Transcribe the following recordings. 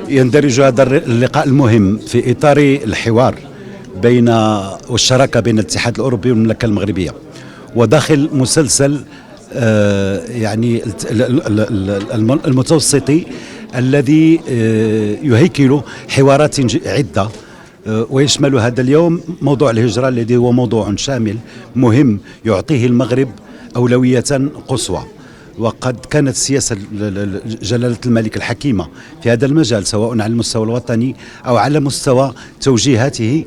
يندرج هذا اللقاء المهم في إطار الحوار بين والشراكة بين الاتحاد الأوروبي والمملكة المغربية، وداخل مسلسل يعني المتوسطي الذي يهيكل حوارات عدة، ويشمل هذا اليوم موضوع الهجرة الذي هو موضوع شامل مهم يعطيه المغرب أولوية قصوى. وقد كانت سياسة جلالة الملك الحكيمة في هذا المجال سواء على المستوى الوطني أو على مستوى توجيهاته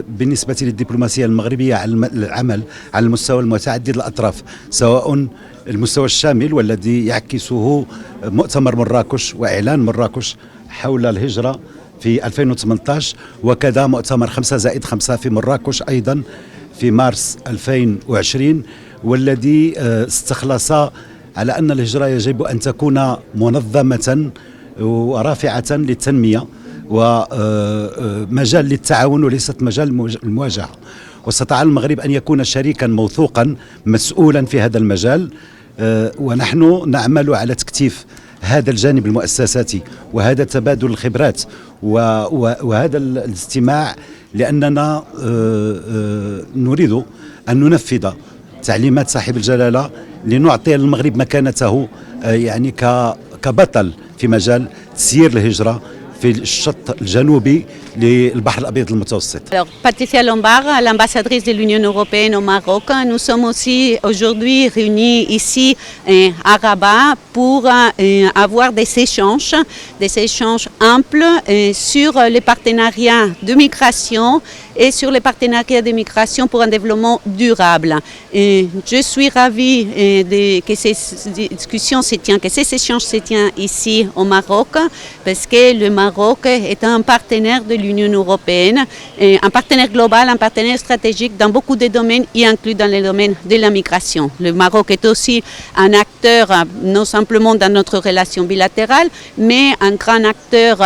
بالنسبة للدبلوماسية المغربية على العمل على المستوى المتعدد الأطراف، سواء المستوى الشامل والذي يعكسه مؤتمر مراكش وإعلان مراكش حول الهجرة في 2018، وكذا مؤتمر 5+5 في مراكش أيضا في مارس 2020، والذي استخلص على أن الهجرة يجب أن تكون منظمة ورافعة للتنمية ومجال للتعاون وليست مجال المواجهة. واستطاع المغرب أن يكون شريكا موثوقا مسؤولا في هذا المجال، ونحن نعمل على تكثيف هذا الجانب المؤسساتي وهذا تبادل الخبرات وهذا الاستماع، لأننا نريد أن ننفذ تعليمات صاحب الجلالة لنعطي المغرب مكانته يعني كبطل في مجال تسيير الهجرة في الشط الجنوبي للبحر الأبيض المتوسط. Alors, Patricia Lombard, l'ambassadrice de l'Union européenne au Maroc, nous sommes aussi aujourd'hui réunis ici à Rabat pour avoir des échanges amples sur les partenariats de migration et sur les partenariats de migration pour un développement durable. Je suis ravie que ces discussions se tiennent, que ces échanges se tiennent ici au Maroc, parce que le Maroc est un partenaire de l'Union européenne, un partenaire global, un partenaire stratégique dans beaucoup de domaines, y inclus dans le domaine de la migration. Le Maroc est aussi un acteur, non simplement dans notre relation bilatérale, mais un grand acteur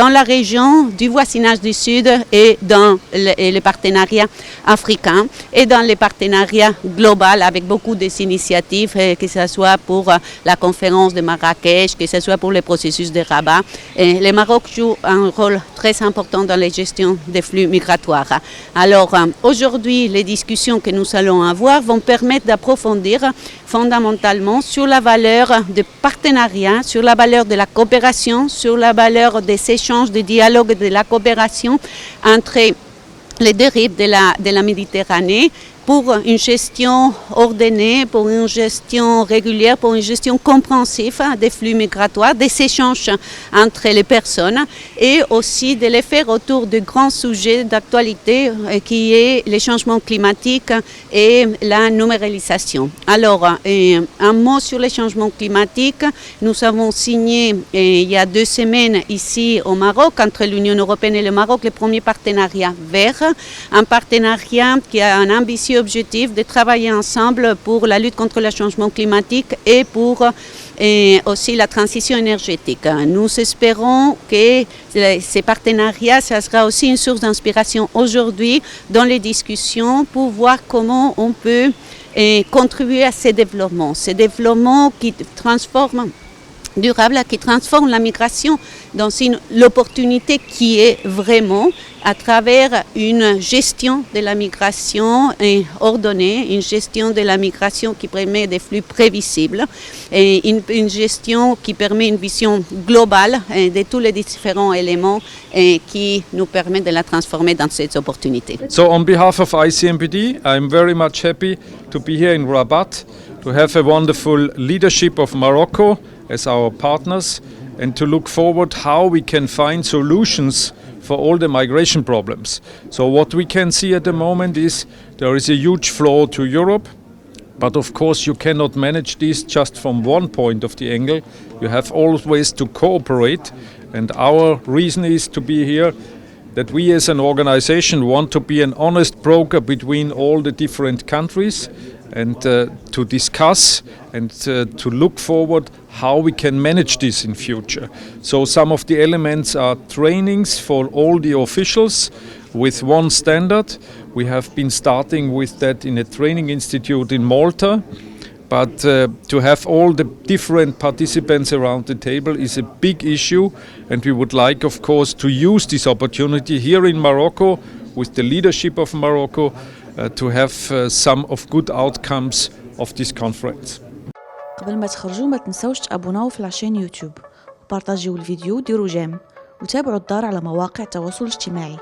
dans la région du voisinage du Sud et dans les partenariats africains et dans les partenariats globaux avec beaucoup d'initiatives, que ce soit pour la conférence de Marrakech, que ce soit pour le processus de Rabat. Le Maroc joue un rôle très important dans la gestion des flux migratoires. Alors aujourd'hui, les discussions que nous allons avoir vont permettre d'approfondir fondamentalement sur la valeur de partenariat, sur la valeur de la coopération, sur la valeur des échanges, des dialogues, de la coopération entre les deux rives de la Méditerranée, pour une gestion ordonnée, pour une gestion régulière, pour une gestion compréhensive des flux migratoires, des échanges entre les personnes et aussi de les faire autour de grands sujets d'actualité qui est les changements climatiques et la numéralisation. Alors, un mot sur les changements climatiques. Nous avons signé il y a 2 semaines ici au Maroc, entre l'Union européenne et le Maroc, le premier partenariat vert, un partenariat qui a un ambitieux objectif de travailler ensemble pour la lutte contre le changement climatique et pour aussi la transition énergétique. Nous espérons que ces partenariats, ça sera aussi une source d'inspiration aujourd'hui dans les discussions pour voir comment on peut contribuer à ces développements qui transforment durable, qui transforme la migration dans l'opportunité qui est vraiment à travers une gestion de la migration ordonnée, une gestion de la migration qui permet des flux prévisibles et une gestion qui permet une vision globale de tous les différents éléments qui nous permet de la transformer dans cette opportunité. So on behalf of ICMPD, I'm very much happy to be here in Rabat, to have a wonderful leadership of Morocco as our partners, and to look forward how we can find solutions for all the migration problems. So what we can see at the moment is there is a huge flow to Europe, but of course you cannot manage this just from one point of the angle. You have always to cooperate, and our reason is to be here that we as an organization want to be an honest broker between all the different countries and to discuss and to look forward how we can manage this in future. So some of the elements are trainings for all the officials with one standard. We have been starting with that in a training institute in Malta. But to have all the different participants around the table is a big issue, and we would like, of course, to use this opportunity here in Morocco with the leadership of Morocco to have some of good outcomes of this conference. قبل ما تخرجوا ما تنسوش تابوناو في لاشين يوتيوب وبارطاجيو الفيديو وديروا جيم وتابعوا الدار على مواقع التواصل الاجتماعي.